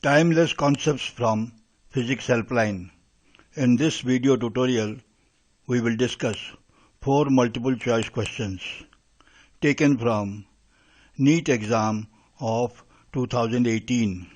Timeless concepts from Physics Helpline. In this video tutorial, we will discuss 4 multiple choice questions taken from NEET exam of 2018.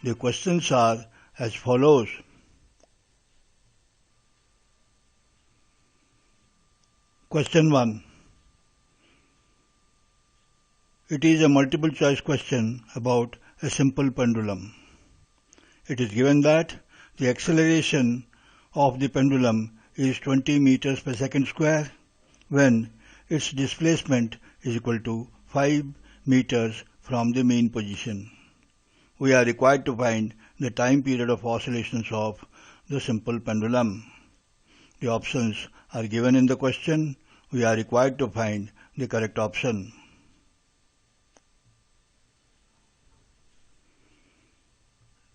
The questions are as follows. Question 1. It is a multiple choice question about a simple pendulum. It is given that the acceleration of the pendulum is 20 meters per second square when its displacement is equal to 5 meters from the mean position. We are required to find the time period of oscillations of the simple pendulum. The options are given in the question. We are required to find the correct option.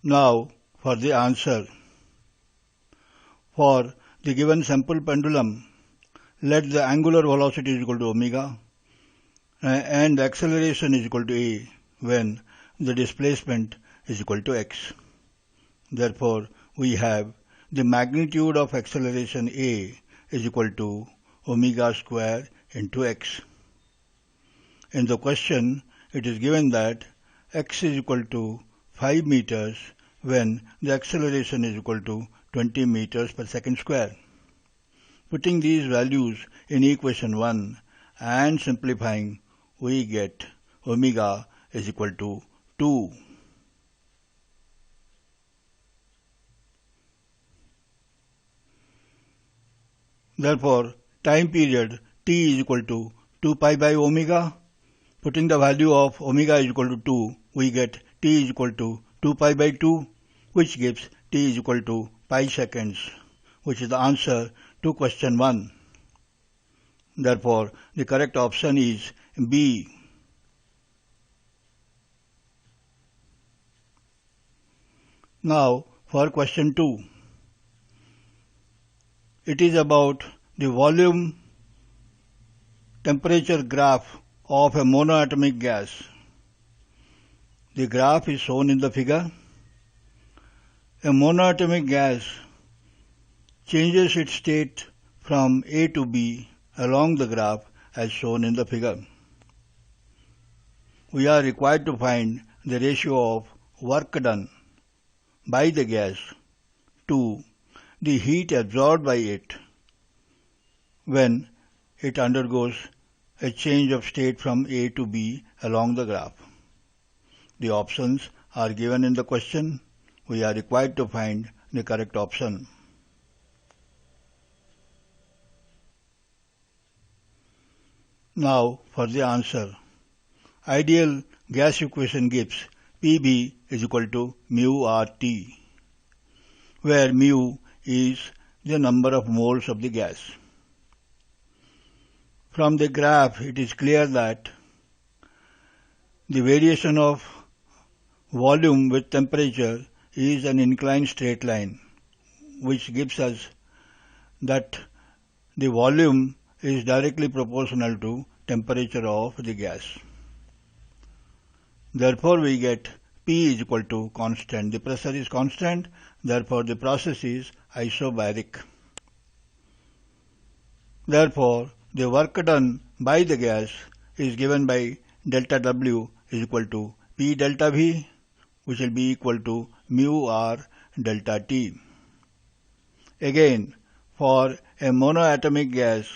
Now for the answer. For the given simple pendulum, let the angular velocity is equal to omega and the acceleration is equal to a when the displacement is equal to x. Therefore, we have the magnitude of acceleration a is equal to omega square into x. In the question, it is given that x is equal to 5 meters when the acceleration is equal to 20 meters per second square. Putting these values in equation 1 and simplifying, we get omega is equal to 2. Therefore, time period t is equal to 2 pi by omega. Putting the value of omega is equal to 2, we get t is equal to 2 pi by 2, which gives t is equal to pi seconds, which is the answer to question 1. Therefore, the correct option is B. Now, for question 2. It is about the volume temperature graph of a monoatomic gas. The graph is shown in the figure. A monoatomic gas changes its state from A to B along the graph as shown in the figure. We are required to find the ratio of work done by the gas to the heat absorbed by it when it undergoes a change of state from A to B along the graph. The options are given in the question. We are required to find the correct option. Now for the answer. Ideal gas equation gives Pb is equal to mu RT, where mu is the number of moles of the gas. From the graph, it is clear that the variation of volume with temperature is an inclined straight line, which gives us that the volume is directly proportional to temperature of the gas. Therefore, we get P is equal to constant. The pressure is constant, therefore the process is isobaric. Therefore, the work done by the gas is given by delta W is equal to P delta V, which will be equal to mu R delta T. Again, for a monoatomic gas,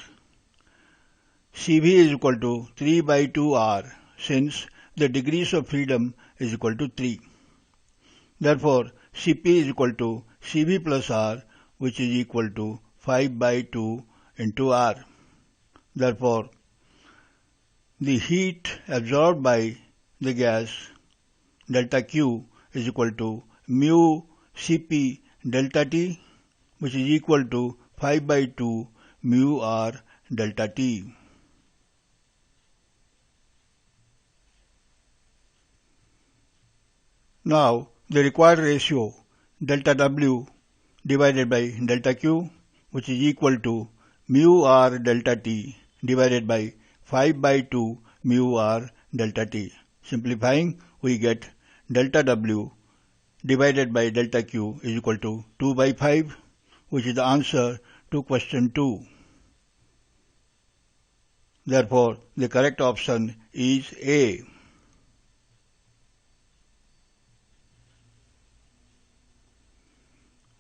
Cv is equal to 3 by 2 R, since the degrees of freedom is equal to 3. Therefore, Cp is equal to Cv plus R, which is equal to 5 by 2 into R. Therefore, the heat absorbed by the gas delta Q is equal to mu Cp delta T, which is equal to 5 by 2 mu R delta T. Now, the required ratio delta W divided by delta Q, which is equal to mu R delta T divided by 5 by 2 mu R delta T. Simplifying, we get delta W divided by delta Q is equal to 2 by 5, which is the answer to question 2. Therefore, the correct option is A.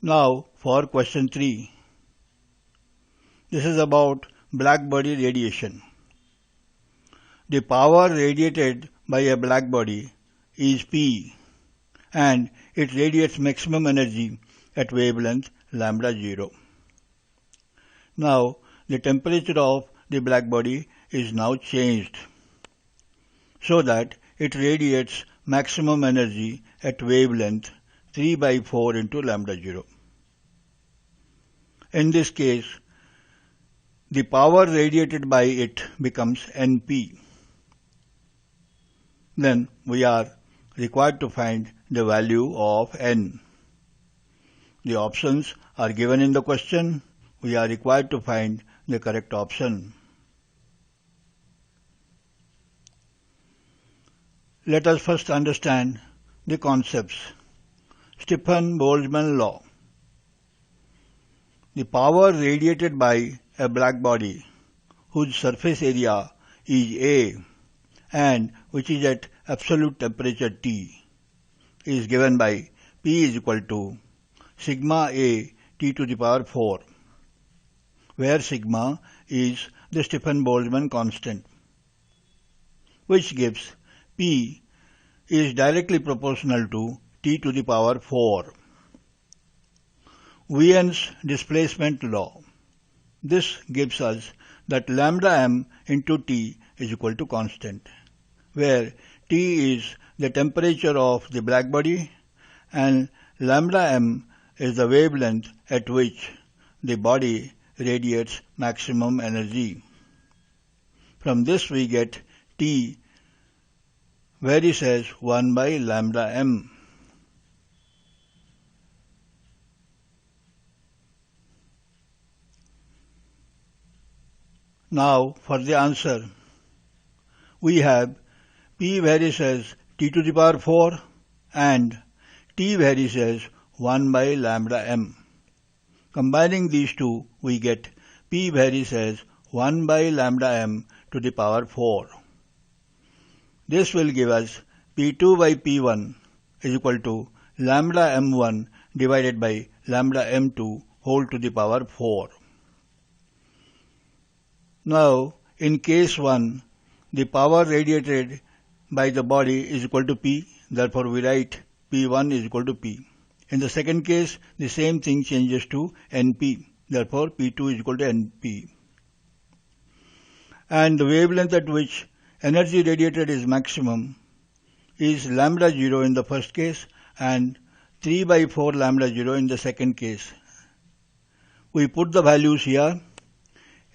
Now for question 3. This is about black body radiation. The power radiated by a black body is P, and it radiates maximum energy at wavelength lambda 0. Now the temperature of the black body is now changed so that it radiates maximum energy at wavelength 3 by 4 into lambda 0. In this case, the power radiated by it becomes Np. Then we are required to find the value of N. The options are given in the question. We are required to find the correct option. Let us first understand the concepts. Stefan-Boltzmann law. The power radiated by a black body whose surface area is A and which is at absolute temperature T is given by P is equal to sigma A T to the power 4, where sigma is the Stefan-Boltzmann constant, which gives P is directly proportional to T to the power 4. Wien's displacement law. This gives us that lambda m into T is equal to constant, where T is the temperature of the black body and lambda m is the wavelength at which the body radiates maximum energy. From this we get T varies as 1 by lambda m. Now for the answer. We have P varies as T to the power 4 and T varies as 1 by lambda m. Combining these two, we get P varies as 1 by lambda m to the power 4. This will give us P2 by P1 is equal to lambda m1 divided by lambda m2 whole to the power 4. Now, in case 1, the power radiated by the body is equal to P, therefore we write P1 is equal to P. In the second case, the same thing changes to Np, therefore P2 is equal to Np. And the wavelength at which energy radiated is maximum is lambda 0 in the first case and 3 by 4 lambda 0 in the second case. We put the values here.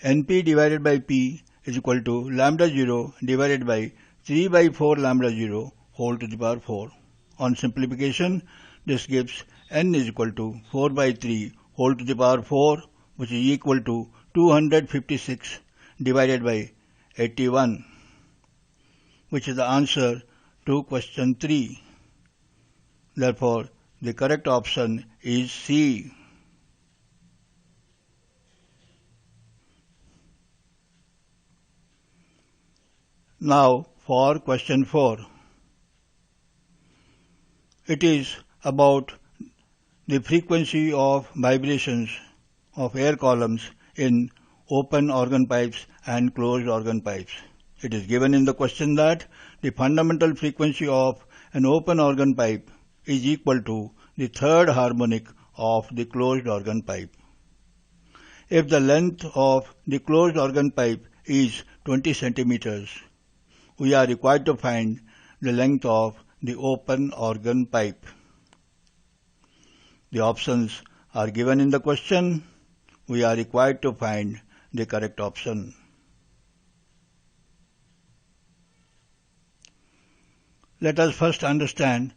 Np divided by P is equal to lambda 0 divided by 3 by 4 lambda 0 whole to the power 4. On simplification, this gives N is equal to 4 by 3 whole to the power 4, which is equal to 256 divided by 81, which is the answer to question 3. Therefore, the correct option is C. Now for question 4. It is about the frequency of vibrations of air columns in open organ pipes and closed organ pipes. It is given in the question that the fundamental frequency of an open organ pipe is equal to the third harmonic of the closed organ pipe. If the length of the closed organ pipe is 20 centimeters, we are required to find the length of the open organ pipe. The options are given in the question. We are required to find the correct option. Let us first understand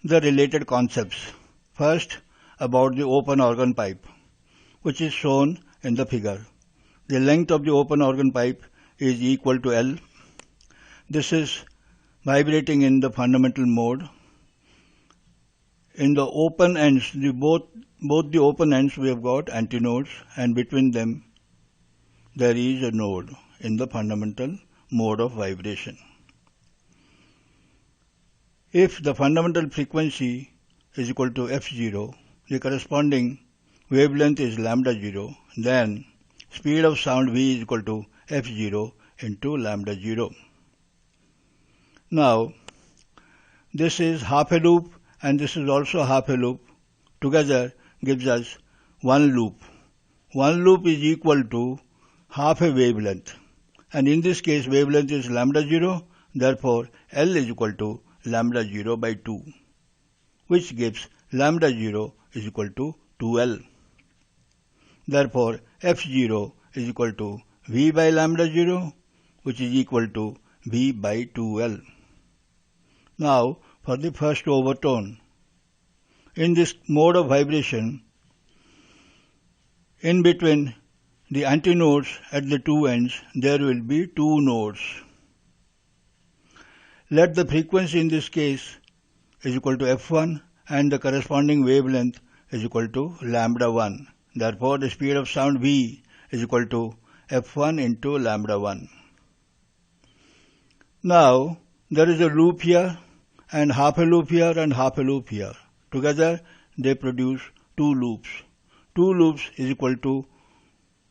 the related concepts. First, about the open organ pipe, which is shown in the figure. The length of the open organ pipe is equal to L. This is vibrating in the fundamental mode. In the open ends, both the open ends we have got antinodes, and between them there is a node in the fundamental mode of vibration. If the fundamental frequency is equal to f0, the corresponding wavelength is lambda 0, then speed of sound v is equal to f0 into lambda 0. Now, this is half a loop and this is also half a loop. Together gives us one loop. One loop is equal to half a wavelength. And in this case, wavelength is lambda 0. Therefore, L is equal to lambda 0 by 2, which gives lambda 0 is equal to 2L. Therefore, F0 is equal to V by lambda 0, which is equal to V by 2L. Now, for the first overtone. In this mode of vibration, in between the antinodes at the two ends, there will be two nodes. Let the frequency in this case is equal to f1 and the corresponding wavelength is equal to lambda 1. Therefore, the speed of sound v is equal to f1 into lambda 1. Now, there is a loop here and half a loop here and half a loop here. Together, they produce two loops. Two loops is equal to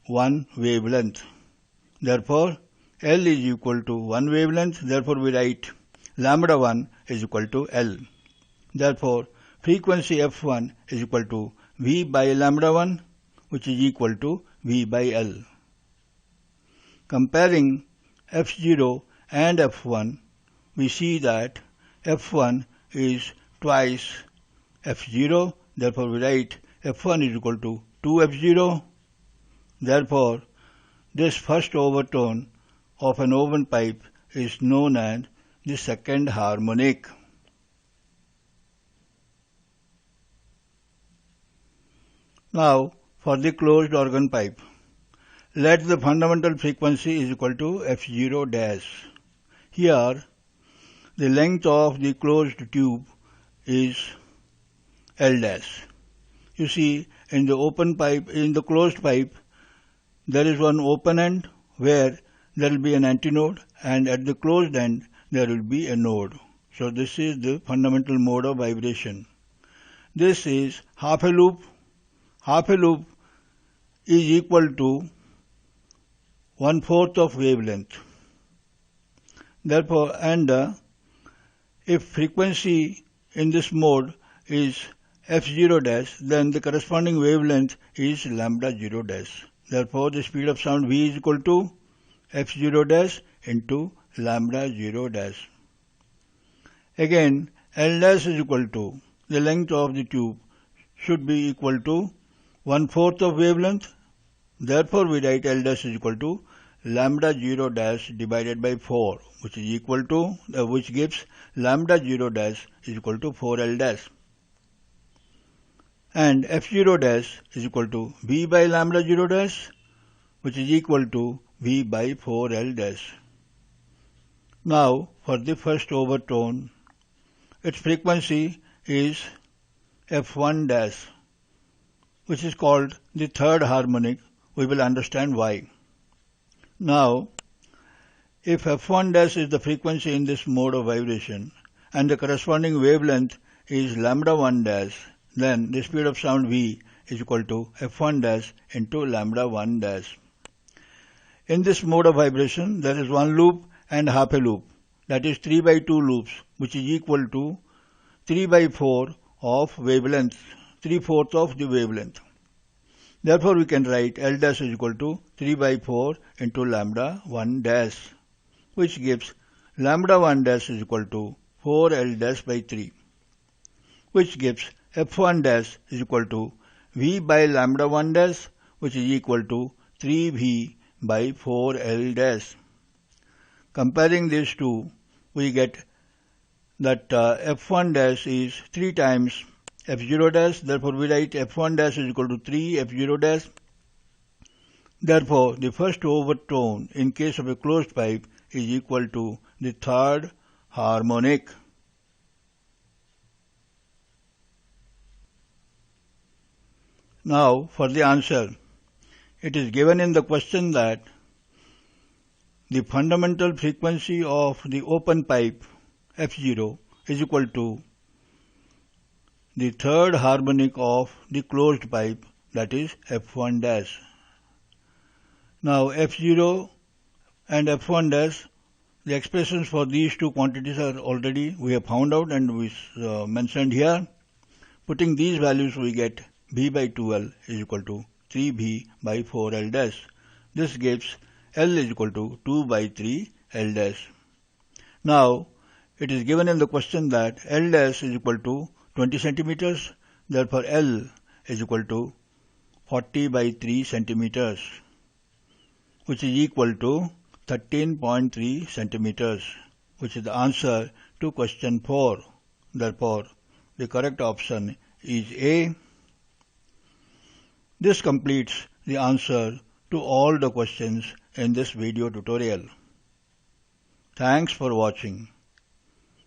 one wavelength. Therefore, L is equal to one wavelength. Therefore, we write lambda 1 is equal to L. Therefore, frequency f1 is equal to V by lambda 1, which is equal to V by L. Comparing f0 and f1, we see that f1 is twice f0. Therefore, we write f1 is equal to 2f0. Therefore, this first overtone of an open pipe is known as the second harmonic. Now, for the closed organ pipe, let the fundamental frequency is equal to f0 dash. Here, the length of the closed tube is L dash. You see, in the closed pipe, there is one open end where there will be an antinode, and at the closed end there will be a node. So this is the fundamental mode of vibration. This is half a loop. Half a loop is equal to 1/4 of wavelength. Therefore, if frequency in this mode is f0 dash, then the corresponding wavelength is lambda 0 dash. Therefore, the speed of sound v is equal to f0 dash into lambda 0 dash. Again, L dash is equal to the length of the tube should be equal to 1/4 of wavelength. Therefore, we write L dash is equal to lambda 0 dash divided by 4, which is equal to, which gives lambda 0 dash is equal to 4L dash. And f0 dash is equal to v by lambda 0 dash, which is equal to v by 4L dash. Now, for the first overtone, its frequency is f1 dash, which is called the third harmonic. We will understand why. Now, if f1 dash is the frequency in this mode of vibration and the corresponding wavelength is lambda 1 dash, then the speed of sound v is equal to f1 dash into lambda 1 dash. In this mode of vibration, there is one loop and half a loop, that is 3 by 2 loops, which is equal to 3 by 4 of wavelength, 3/4 of the wavelength. Therefore, we can write L dash is equal to 3 by 4 into lambda 1 dash, which gives lambda 1 dash is equal to 4L dash by 3, which gives f1 dash is equal to v by lambda 1 dash, which is equal to 3v by 4L dash. Comparing these two, we get that f1 dash is 3 times f0 dash. Therefore, we write f1 dash is equal to 3 f0 dash. Therefore, the first overtone in case of a closed pipe is equal to the third harmonic. Now for the answer. It is given in the question that the fundamental frequency of the open pipe F0 is equal to the third harmonic of the closed pipe, that is F1 dash. Now F0 and F1 dash, the expressions for these two quantities are already we have found out and we mentioned here. Putting these values we get V by 2L is equal to 3V by 4L dash. This gives L is equal to 2 by 3 L dash. Now it is given in the question that L dash is equal to 20 centimeters, therefore L is equal to 40 by 3 centimeters, which is equal to 13.3 centimeters, which is the answer to question 4. Therefore, the correct option is A. This completes the answer to all the questions in this video tutorial. Thanks for watching.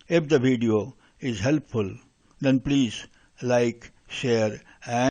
If the video is helpful, then please like, share and